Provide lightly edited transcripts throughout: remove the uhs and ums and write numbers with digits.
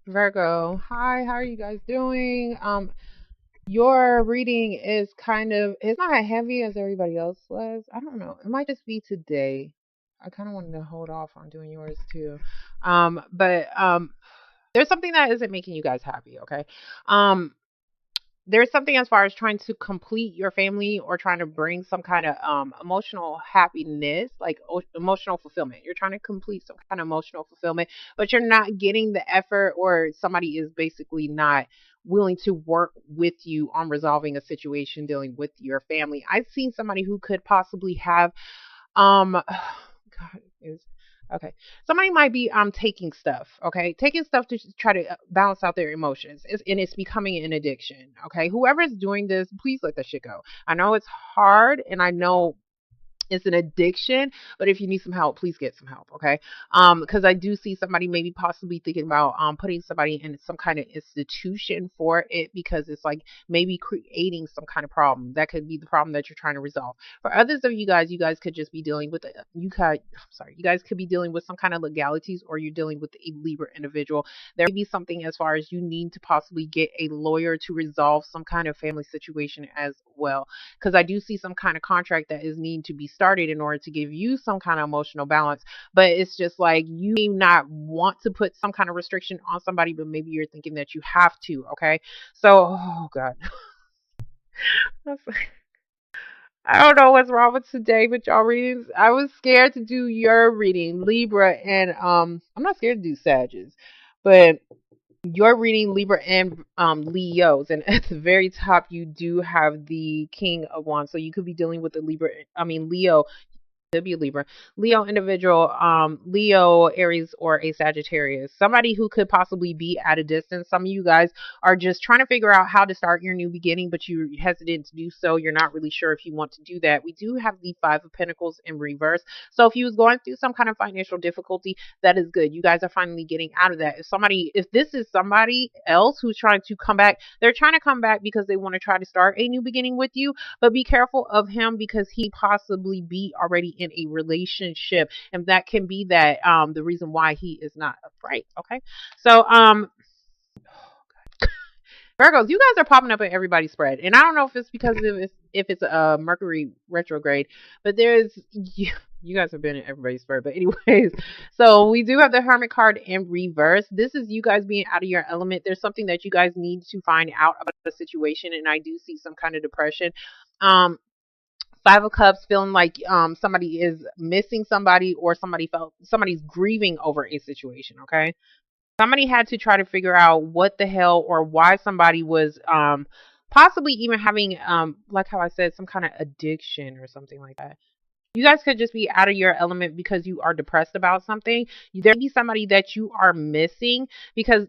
Virgo. Hi, how are you guys doing? Your reading is it's not as heavy as everybody else was. I don't know. It might just be today. I kind of wanted to hold off on doing yours too. But there's something that isn't making you guys happy, okay? Um, there's something as far as trying to complete your family or trying to bring some kind of emotional happiness, like emotional fulfillment. You're trying to complete some kind of emotional fulfillment, but you're not getting the effort, or somebody is basically not willing to work with you on resolving a situation dealing with your family. I've seen somebody who could possibly have God is okay. Somebody might be taking stuff, okay? Taking stuff to try to balance out their emotions. And it's becoming an addiction, okay? Whoever's doing this, please let that shit go. I know it's hard, and I know it's an addiction, but if you need some help, please get some help, okay? Because I do see somebody maybe possibly thinking about putting somebody in some kind of institution for it, because it's like maybe creating some kind of problem that could be the problem that you're trying to resolve. For others of you guys could just be dealing with you guys could be dealing with some kind of legalities, or you're dealing with a Libra individual. There may be something as far as you need to possibly get a lawyer to resolve some kind of family situation as well, because I do see some kind of contract that is needing to be started in order to give you some kind of emotional balance. But it's just like you may not want to put some kind of restriction on somebody, but maybe you're thinking that you have to. Okay. So, oh God. I don't know what's wrong with today with y'all readings. I was scared to do your reading, Libra, and I'm not scared to do Sagittarius, but you're reading Libra and Leos, and at the very top you do have the King of Wands. So you could be dealing with the Leo. Could be a Libra, Leo individual, Leo, Aries, or a Sagittarius. Somebody who could possibly be at a distance. Some of you guys are just trying to figure out how to start your new beginning, but you're hesitant to do so. You're not really sure if you want to do that. We do have the Five of Pentacles in reverse. So if you was going through some kind of financial difficulty, that is good. You guys are finally getting out of that. If this is somebody else who's trying to come back, they're trying to come back because they want to try to start a new beginning with you, but be careful of him because he possibly be already in a relationship, and that can be that the reason why he is not upright. Okay, so Virgos, you guys are popping up in everybody's spread, and I don't know if it's because if it's a Mercury retrograde, but you guys have been in everybody's spread. But anyways, so we do have the Hermit card in reverse. This is you guys being out of your element. There's something that you guys need to find out about the situation, and I do see some kind of depression. Um, Five of Cups, feeling like somebody is missing somebody, or somebody's grieving over a situation. Okay, somebody had to try to figure out what the hell or why somebody was possibly even having like how I said, some kind of addiction or something like that. You guys could just be out of your element because you are depressed about something. There may be somebody that you are missing,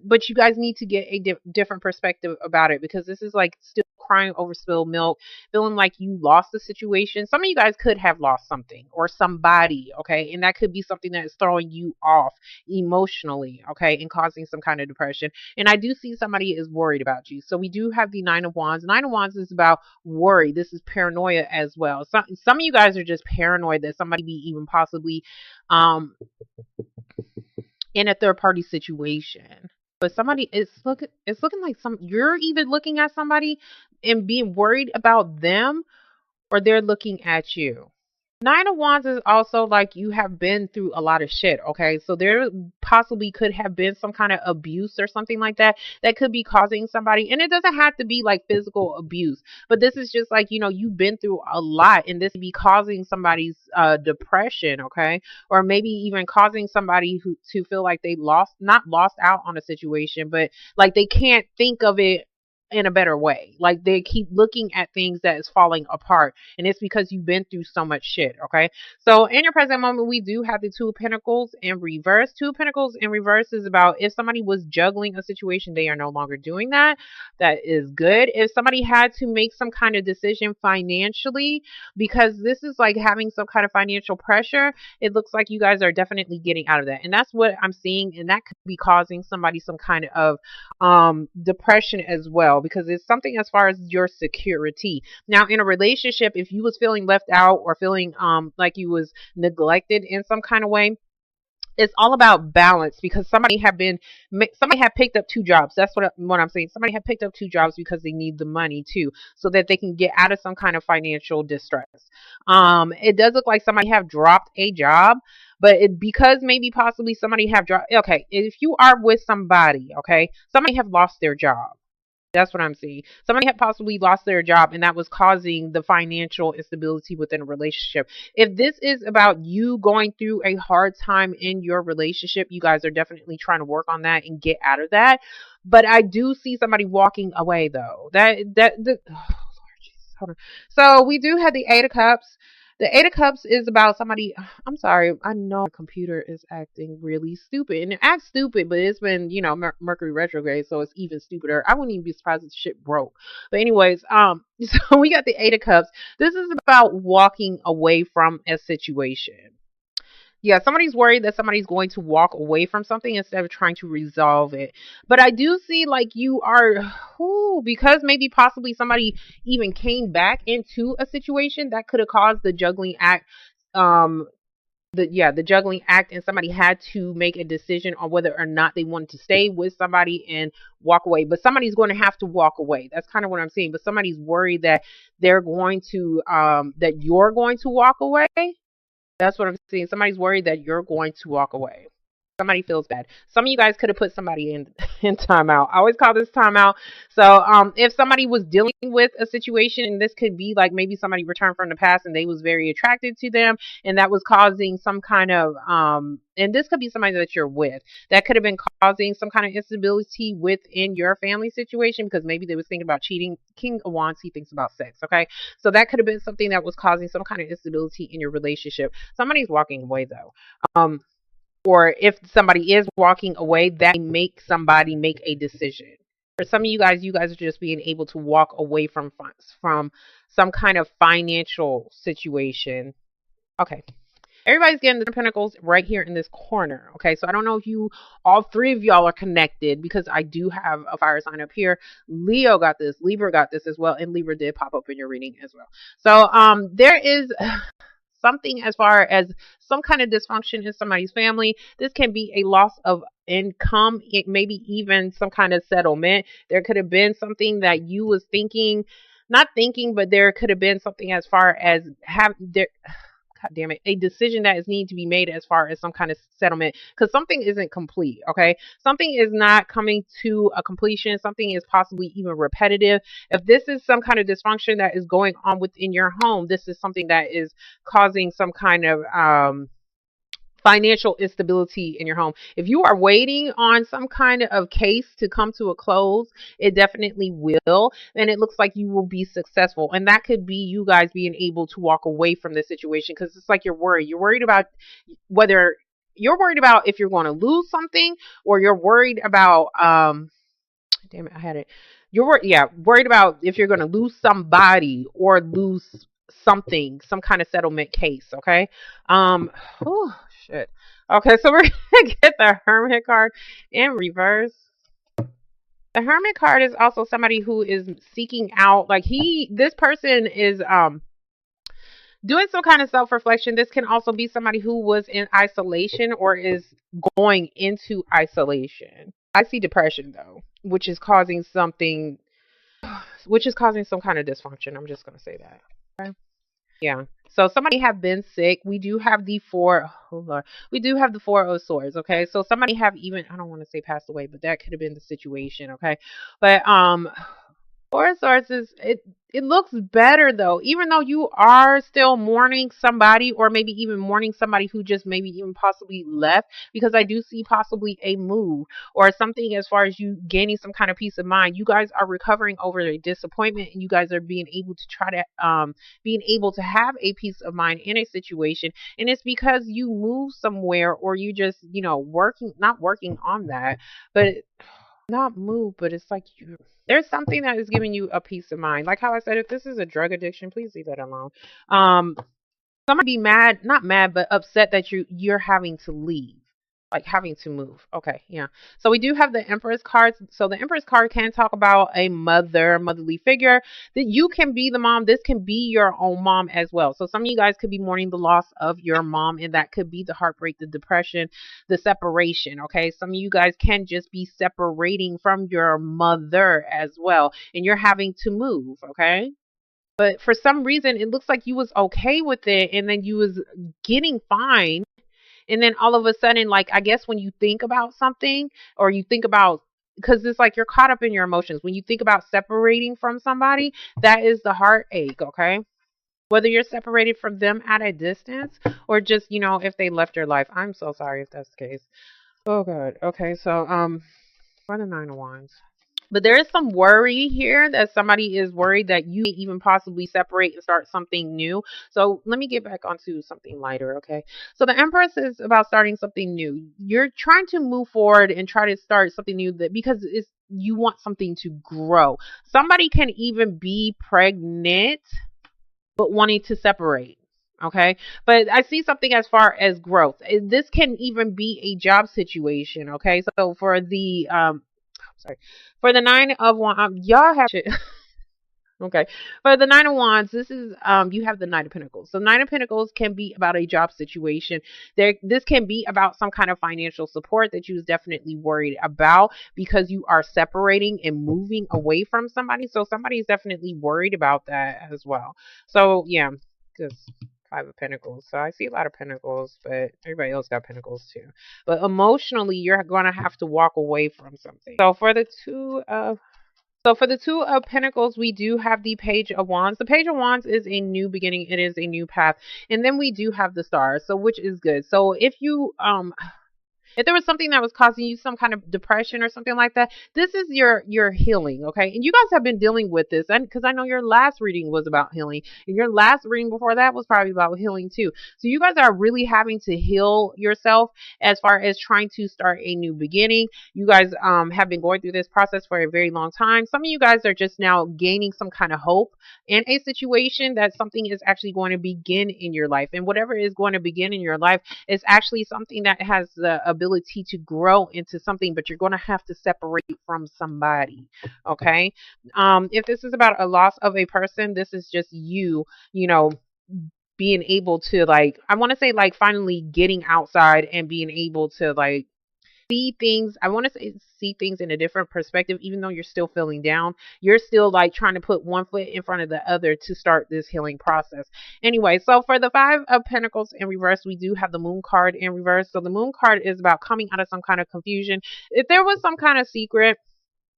but you guys need to get a different perspective about it, because this is like still crying over spilled milk, feeling like you lost the situation. Some of you guys could have lost something or somebody, okay? And that could be something that is throwing you off emotionally, okay, and causing some kind of depression. And I do see somebody is worried about you. So we do have the Nine of Wands. Nine of Wands is about worry. This is paranoia as well. Some of you guys are just paranoid that somebody be even possibly um in a third party situation. But somebody is looking like you're either looking at somebody and being worried about them, or they're looking at you. Nine of Wands is also like you have been through a lot of shit, okay? So there possibly could have been some kind of abuse or something like that that could be causing somebody, and it doesn't have to be like physical abuse, but this is just like, you've been through a lot, and this could be causing somebody's depression, okay? Or maybe even causing somebody who to feel like they not lost out on a situation, but like they can't think of it in a better way. Like they keep looking at things that is falling apart, and it's because you've been through so much shit. Okay, so in your present moment, we do have the Two of Pentacles in reverse. Two of Pentacles in reverse is about if somebody was juggling a situation, they are no longer doing that. That is good. If somebody had to make some kind of decision financially, because this is like having some kind of financial pressure, it looks like you guys are definitely getting out of that, and that's what I'm seeing, and that could be causing somebody some kind of depression as well, because it's something as far as your security. Now in a relationship, if you was feeling left out or feeling like you was neglected in some kind of way, It's all about balance because somebody had picked up two jobs. That's what I'm saying. Somebody had picked up two jobs because they need the money too, so that they can get out of some kind of financial distress. It does look like somebody have dropped a job, but because maybe possibly somebody have dropped. Okay, if you are with somebody, okay, somebody have lost their job. That's what I'm seeing. Somebody had possibly lost their job, and that was causing the financial instability within a relationship. If this is about you going through a hard time in your relationship, you guys are definitely trying to work on that and get out of that. But I do see somebody walking away, though. Oh, Lord Jesus, hold on. So we do have the Eight of Cups. The Eight of Cups is about somebody. I'm sorry. I know my computer is acting really stupid. And it acts stupid, but it's been, Mercury retrograde, so it's even stupider. I wouldn't even be surprised if shit broke. But anyways, so we got the Eight of Cups. This is about walking away from a situation. Yeah, somebody's worried that somebody's going to walk away from something instead of trying to resolve it. But I do see like you are, because maybe possibly somebody even came back into a situation that could have caused the juggling act. Um, the juggling act, and somebody had to make a decision on whether or not they wanted to stay with somebody and walk away. But somebody's going to have to walk away. That's kind of what I'm saying. But somebody's worried that they're going to, that you're going to walk away. That's what I'm seeing. Somebody's worried that you're going to walk away. Somebody feels bad. Some of you guys could have put somebody in in timeout. I always call this timeout. So if somebody was dealing with a situation, and this could be like maybe somebody returned from the past and they was very attracted to them, and that was causing some kind of and this could be somebody that you're with that could have been causing some kind of instability within your family situation because maybe they was thinking about cheating. King of Wands, he thinks about sex. Okay, so that could have been something that was causing some kind of instability in your relationship. Somebody's walking away though. Or if somebody is walking away, that may make somebody make a decision. For some of you guys are just being able to walk away from some kind of financial situation. Okay. Everybody's getting the pentacles right here in this corner. Okay, so I don't know if all three of y'all are connected because I do have a fire sign up here. Leo got this, Libra got this as well, and Libra did pop up in your reading as well. So there is something as far as some kind of dysfunction in somebody's family. This can be a loss of income, it maybe even some kind of settlement. There could have been something that you was thinking, not thinking, but there could have been something as far as God damn it, a decision that is needing to be made as far as some kind of settlement because something isn't complete. Okay, something is not coming to a completion. Something is possibly even repetitive. If this is some kind of dysfunction that is going on within your home, this is something that is causing some kind of financial instability in your home. If you are waiting on some kind of case to come to a close, it definitely will. And it looks like you will be successful. And that could be you guys being able to walk away from this situation because it's like you're worried. You're worried about whether you're worried about if you're going to lose something or you're worried about, damn it, I had it. Worried about if you're going to lose somebody or lose something, some kind of settlement case. Okay. Oh shit. Okay, so we're gonna get the Hermit card in reverse. The Hermit card is also somebody who is seeking out, like this person is doing some kind of self-reflection. This can also be somebody who was in isolation or is going into isolation. I see depression though, which is causing some kind of dysfunction. I'm just gonna say that. Okay. Yeah. So somebody have been sick. We do have the four. Oh Lord. We do have the Four of Swords. Okay. So somebody have even, I don't want to say passed away, but that could have been the situation. Okay. But Four of Swords it looks better though, even though you are still mourning somebody or maybe even mourning somebody who just maybe even possibly left, because I do see possibly a move or something as far as you gaining some kind of peace of mind. You guys are recovering over a disappointment and you guys are being able to try to being able to have a peace of mind in a situation, and it's because you move somewhere or you just not working on that, but not move, but it's like there's something that is giving you a peace of mind. Like how I said, if this is a drug addiction, please leave that alone. Somebody be mad, not mad, but upset that you're having to leave. Like having to move. Okay, yeah. So we do have the Empress cards. So the Empress card can talk about a motherly figure that you can be the mom. This can be your own mom as well. So some of you guys could be mourning the loss of your mom, and that could be the heartbreak, the depression, the separation. Okay, some of you guys can just be separating from your mother as well, and you're having to move. Okay. But for some reason, it looks like you was okay with it, and then you was getting fine, and then all of a sudden, like, I guess when you think about something or you think about, because it's like you're caught up in your emotions. When you think about separating from somebody, that is the heartache, okay? Whether you're separated from them at a distance or just, if they left your life. I'm so sorry if that's the case. Oh, God. Okay, so, for the Nine of Wands. But there is some worry here that somebody is worried that you may even possibly separate and start something new. So let me get back onto something lighter, okay? So the Empress is about starting something new. You're trying to move forward and try to start something new that because it's you want something to grow. Somebody can even be pregnant but wanting to separate. Okay. But I see something as far as growth. This can even be a job situation. Okay. So for the sorry. For the Nine of Wands, y'all have shit. Okay. For the Nine of Wands, this is you have the Knight of Pentacles. So Nine of Pentacles can be about a job situation. This can be about some kind of financial support that you was definitely worried about because you are separating and moving away from somebody. So somebody is definitely worried about that as well. So yeah, because Five of Pentacles. So I see a lot of Pentacles, but everybody else got Pentacles too. But emotionally, you're going to have to walk away from something. So for the Two of Pentacles, we do have the Page of Wands. The Page of Wands is a new beginning. It is a new path. And then we do have the Stars, so which is good. So if there was something that was causing you some kind of depression or something like that, this is your healing, okay? And you guys have been dealing with this, and because I know your last reading was about healing, and your last reading before that was probably about healing too. So you guys are really having to heal yourself as far as trying to start a new beginning. You guys have been going through this process for a very long time. Some of you guys are just now gaining some kind of hope in a situation that something is actually going to begin in your life, and whatever is going to begin in your life is actually something that has the ability to grow into something, but you're going to have to separate from somebody. Okay. If this is about a loss of a person, this is just you know, being able to, like, I want to say, like, finally getting outside and being able to, like, see things. I want to say see things in a different perspective, even though you're still feeling down. You're still like trying to put one foot in front of the other to start this healing process. Anyway, so for the Five of Pentacles in reverse, we do have the Moon card in reverse. So the Moon card is about coming out of some kind of confusion. If there was some kind of secret,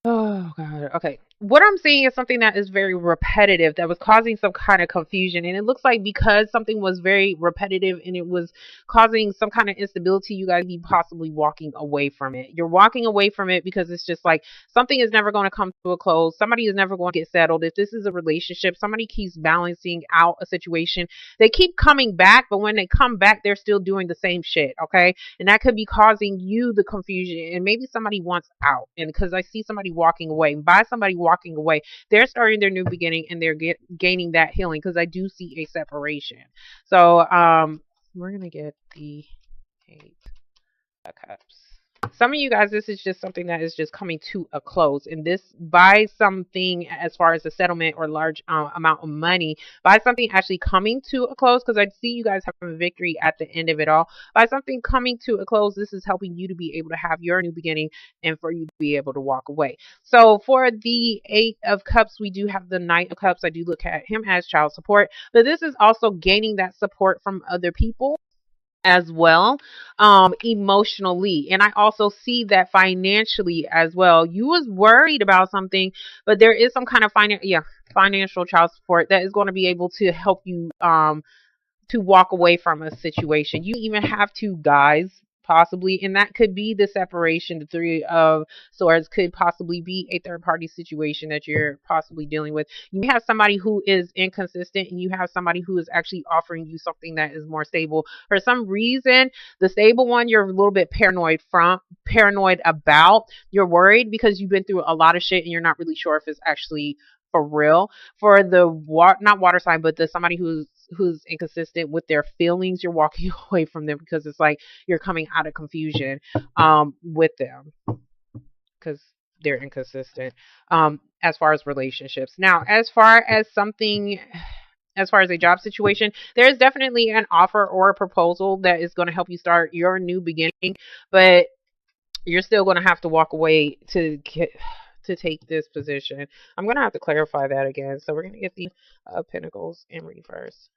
oh God. Okay. What I'm seeing is something that is very repetitive that was causing some kind of confusion. And it looks like because something was very repetitive and it was causing some kind of instability, you guys be possibly walking away from it. You're walking away from it because it's just like something is never going to come to a close. Somebody is never going to get settled. If this is a relationship, somebody keeps balancing out a situation. They keep coming back, but when they come back, they're still doing the same shit. Okay. And that could be causing you the confusion. And maybe somebody wants out. And because I see somebody walking away, and by somebody walking away, they're starting their new beginning and they're gaining that healing, because I do see a separation. So we're gonna get the Eight of Cups. Some of you guys, this is just something that is just coming to a close, and this by something as far as a settlement or large amount of money, by something actually coming to a close, because I see you guys having a victory at the end of it all. By something coming to a close, this is helping you to be able to have your new beginning and for you to be able to walk away. So for the Eight of Cups, we do have the Knight of Cups. I do look at him as child support, but this is also gaining that support from other people as well, emotionally. And I also see that financially as well. You was worried about something, but there is some kind of financial child support that is going to be able to help you to walk away from a situation. You even have two guys possibly, and that could be the separation. The Three of Swords could possibly be a third party situation that you're possibly dealing with. You have somebody who is inconsistent, and you have somebody who is actually offering you something that is more stable. For some reason, the stable one you're a little bit paranoid about. You're worried because you've been through a lot of shit and you're not really sure if it's actually for real. For the not water sign, but the somebody who's inconsistent with their feelings, you're walking away from them because it's like you're coming out of confusion with them because they're inconsistent as far as relationships. Now, as far as a job situation, there is definitely an offer or a proposal that is going to help you start your new beginning, but you're still going to have to walk away to take this position. I'm going to have to clarify that again. So we're going to get the Pentacles in reverse.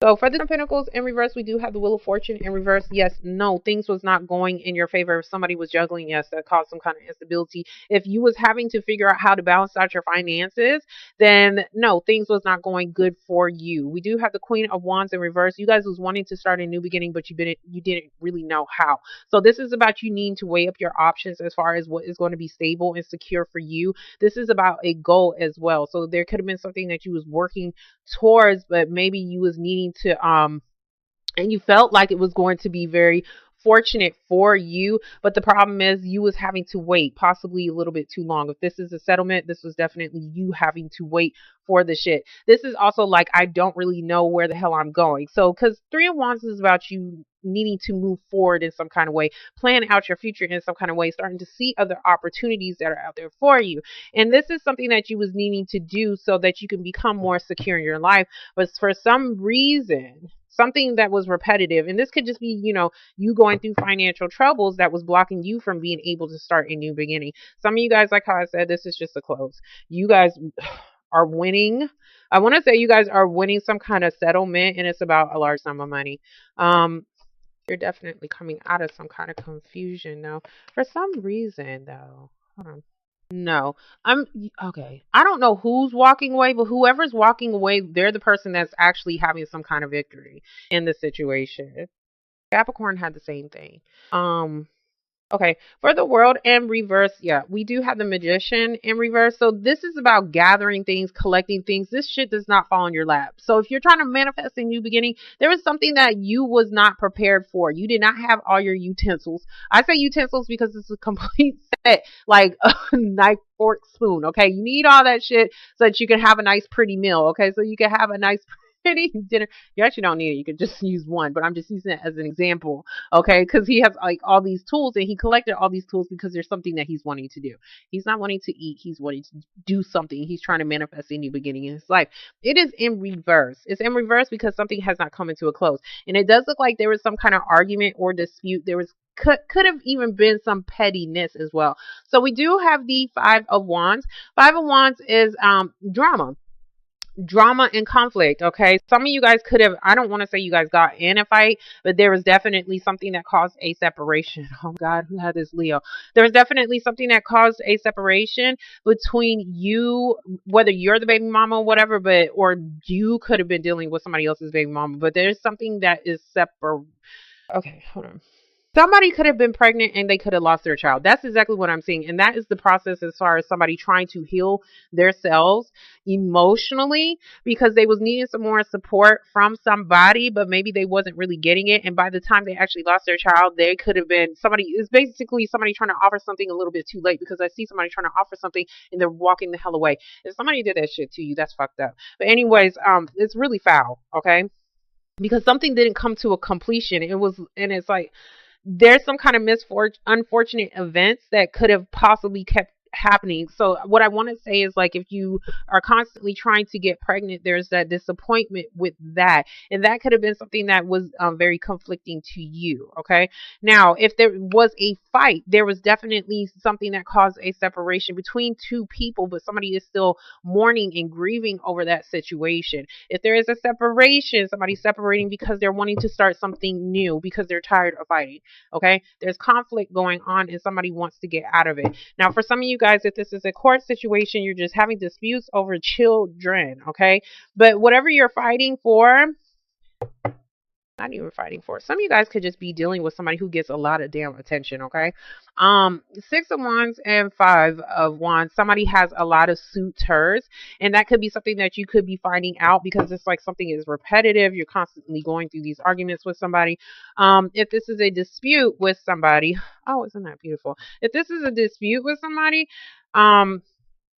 So for the Pentacles in reverse, we do have the Wheel of Fortune in reverse. Yes, no, things was not going in your favor. If somebody was juggling, yes, that caused some kind of instability. If you was having to figure out how to balance out your finances, then no, things was not going good for you. We do have the Queen of Wands in reverse. You guys was wanting to start a new beginning, but you didn't really know how. So this is about you needing to weigh up your options as far as what is going to be stable and secure for you. This is about a goal as well. So there could have been something that you was working towards, but maybe you was needing to and you felt like it was going to be very fortunate for you, but the problem is you was having to wait possibly a little bit too long. If this is a settlement, this was definitely you having to wait for the shit. This is also like, I don't really know where the hell I'm going. So because Three of Wands is about you needing to move forward in some kind of way, plan out your future in some kind of way, starting to see other opportunities that are out there for you. And this is something that you was needing to do so that you can become more secure in your life. But for some reason, something that was repetitive, and this could just be, you going through financial troubles that was blocking you from being able to start a new beginning. Some of you guys, like how I said, this is just a close. You guys are winning. I want to say you guys are winning some kind of settlement, and it's about a large sum of money. You're definitely coming out of some kind of confusion though. For some reason though. Hold on. No, I'm okay. I don't know who's walking away, but whoever's walking away, they're the person that's actually having some kind of victory in the situation. Capricorn had the same thing. Um, Okay, for the World in reverse, yeah, we do have the Magician in reverse. So this is about gathering things, collecting things. This shit does not fall in your lap. So if you're trying to manifest a new beginning, there was something that you was not prepared for. You did not have all your utensils. I say utensils because it's a complete set, like a knife, fork, spoon. Okay, you need all that shit so that you can have a nice, pretty meal. Okay, so you can have a nice, pretty dinner. You actually don't need it. You could just use one, but I'm just using it as an example. Okay, because he has like all these tools and he collected all these tools because there's something that he's wanting to do. He's not wanting to eat, he's wanting to do something. He's trying to manifest a new beginning in his life. It is in reverse. It's in reverse because something has not come into a close. And it does look like there was some kind of argument or dispute. There was could have even been some pettiness as well. So we do have the Five of Wands. Five of Wands is drama and conflict. Okay, some of you guys could have, I don't want to say you guys got in a fight, but there was definitely something that caused a separation. Oh God, who had this Leo? There was definitely something that caused a separation between you, whether you're the baby mama or whatever, but or you could have been dealing with somebody else's baby mama, but there's something that is separate. Okay, hold on. Somebody could have been pregnant and they could have lost their child. That's exactly what I'm seeing. And that is the process as far as somebody trying to heal themselves emotionally because they was needing some more support from somebody, but maybe they wasn't really getting it. And by the time they actually lost their child, they could have been somebody is basically somebody trying to offer something a little bit too late because I see somebody trying to offer something and they're walking the hell away. If somebody did that shit to you, that's fucked up. But anyways, it's really foul, okay? Because something didn't come to a completion. And it's like there's some kind of unfortunate events that could have possibly kept happening. So what I want to say is like if you are constantly trying to get pregnant, there's that disappointment with that, and that could have been something that was very conflicting to you. Okay, now if there was a fight, there was definitely something that caused a separation between two people, but somebody is still mourning and grieving over that situation. If there is a separation, somebody's separating because they're wanting to start something new because they're tired of fighting. Okay, there's conflict going on and somebody wants to get out of it. Now for some of you guys, if this is a court situation, you're just having disputes over children. Okay, but whatever you're fighting for, not even fighting for, some of you guys could just be dealing with somebody who gets a lot of damn attention. Okay, Six of Wands and Five of Wands, somebody has a lot of suitors, and that could be something that you could be finding out because it's like something is repetitive. You're constantly going through these arguments with somebody. If this is a dispute with somebody, oh, isn't that beautiful? If this is a dispute with somebody,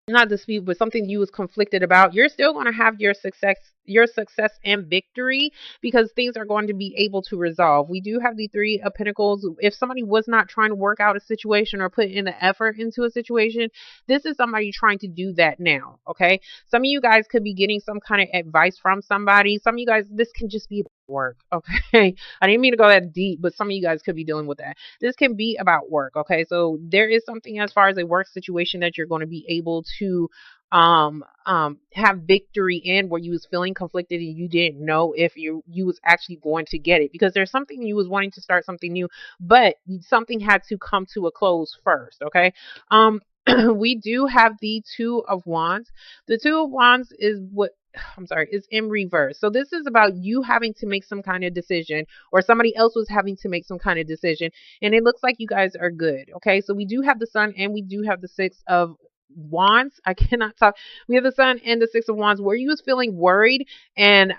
not dispute, but something you was conflicted about, you're still going to have your success and victory, because things are going to be able to resolve. We do have the three of pentacles. If somebody was not trying to work out a situation or put in the effort into a situation, this is somebody trying to do that now. Okay. Some of you guys could be getting some kind of advice from somebody. Some of you guys, this can just be work. Okay. I didn't mean to go that deep, but some of you guys could be dealing with that. This can be about work. Okay. So there is something as far as a work situation that you're going to be able to have victory in, where you was feeling conflicted and you didn't know if you was actually going to get it, because there's something you was wanting to start something new, but something had to come to a close first. Okay. We do have the two of wands. The two of wands is what, I'm sorry, is in reverse. So this is about you having to make some kind of decision, or somebody else was having to make some kind of decision, and it looks like you guys are good. Okay, so we do have the sun and we do have the six of wands. I cannot talk. We have the sun and the six of wands, where you was feeling worried, and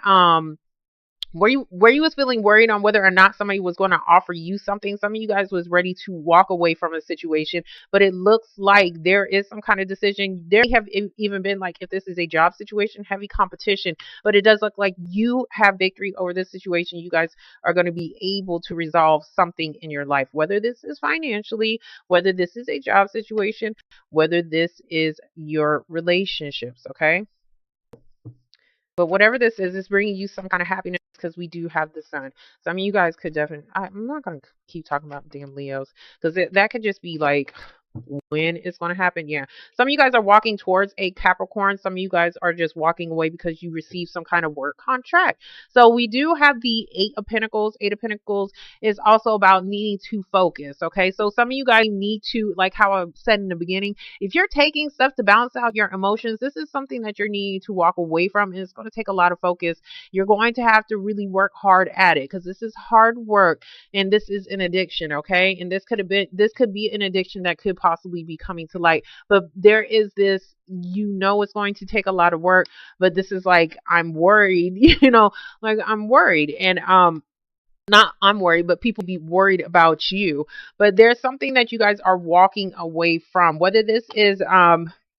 where you was feeling worried on whether or not somebody was going to offer you something. Some of you guys was ready to walk away from a situation, but it looks like there is some kind of decision. There have even been, like, if this is a job situation, heavy competition, but it does look like you have victory over this situation. You guys are going to be able to resolve something in your life, whether this is financially, whether this is a job situation, whether this is your relationships. Okay. But whatever this is, it's bringing you some kind of happiness, because we do have the sun. So I mean, you guys could definitely. I'm not gonna keep talking about damn Leos, because that could just be like when it's going to happen. Yeah. Some of you guys are walking towards a Capricorn. Some of you guys are just walking away because you received some kind of work contract. So we do have the Eight of Pentacles. Eight of Pentacles is also about needing to focus. Okay. So some of you guys need to, like how I said in the beginning, if you're taking stuff to balance out your emotions, this is something that you're needing to walk away from. And it's going to take a lot of focus. You're going to have to really work hard at it, because this is hard work, and this is an addiction. Okay. And this could be an addiction that could possibly be coming to light. But there is this, it's going to take a lot of work, but this is like, I'm worried, like I'm worried. And not I'm worried, but people be worried about you. But there's something that you guys are walking away from, whether this is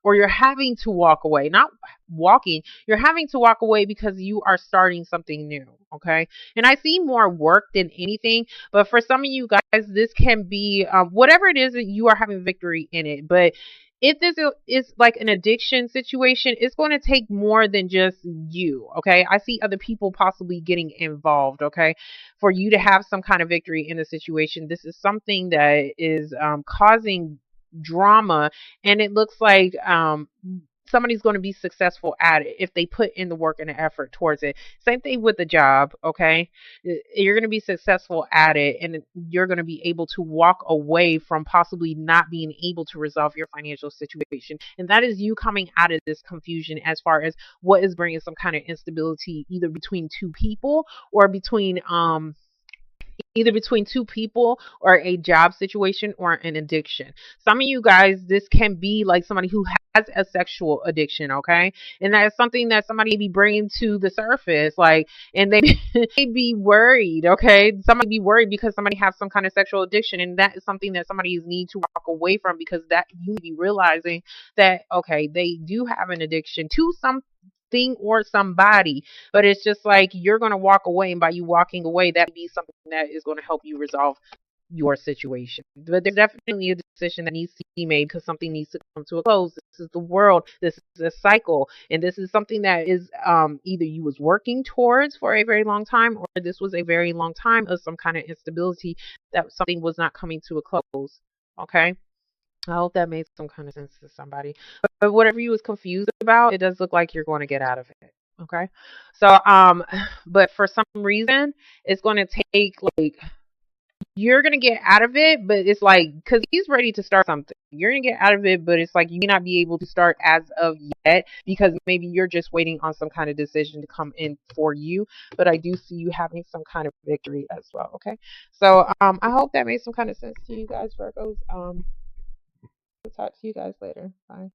or you're having to walk away, not walking, you're having to walk away because you are starting something new. Okay. And I see more work than anything, but for some of you guys, this can be whatever it is that you are having victory in it. But if this is like an addiction situation, it's going to take more than just you. Okay. I see other people possibly getting involved. Okay. For you to have some kind of victory in the situation, this is something that is causing drama, and it looks like somebody's going to be successful at it if they put in the work and the effort towards it. Same thing with the job. Okay. You're going to be successful at it, and you're going to be able to walk away from possibly not being able to resolve your financial situation. And that is you coming out of this confusion as far as what is bringing some kind of instability, either between two people, or between two people, or a job situation, or an addiction. Some of you guys, this can be like somebody who has a sexual addiction. Okay. And that is something that somebody may be bringing to the surface, like, and they may be worried. Okay. Somebody be worried because somebody has some kind of sexual addiction, and that is something that somebody need to walk away from, because that you may be realizing that, okay, they do have an addiction to something or somebody, but it's just like you're going to walk away, and by you walking away, that be something that is going to help you resolve your situation. But there's definitely a decision that needs to be made, because something needs to come to a close. This is the world. This is a cycle, and this is something that is either you was working towards for a very long time, or this was a very long time of some kind of instability, that something was not coming to a close. Okay. I hope that made some kind of sense to somebody. But whatever you was confused about, it does look like you're going to get out of it. Okay. So, but for some reason, it's going to take, like, you're going to get out of it, but it's like, because he's ready to start something. You're going to get out of it, but it's like you may not be able to start as of yet, because maybe you're just waiting on some kind of decision to come in for you. But I do see you having some kind of victory as well. Okay. So, I hope that made some kind of sense to you guys, Virgos. Talk to you guys later. Bye.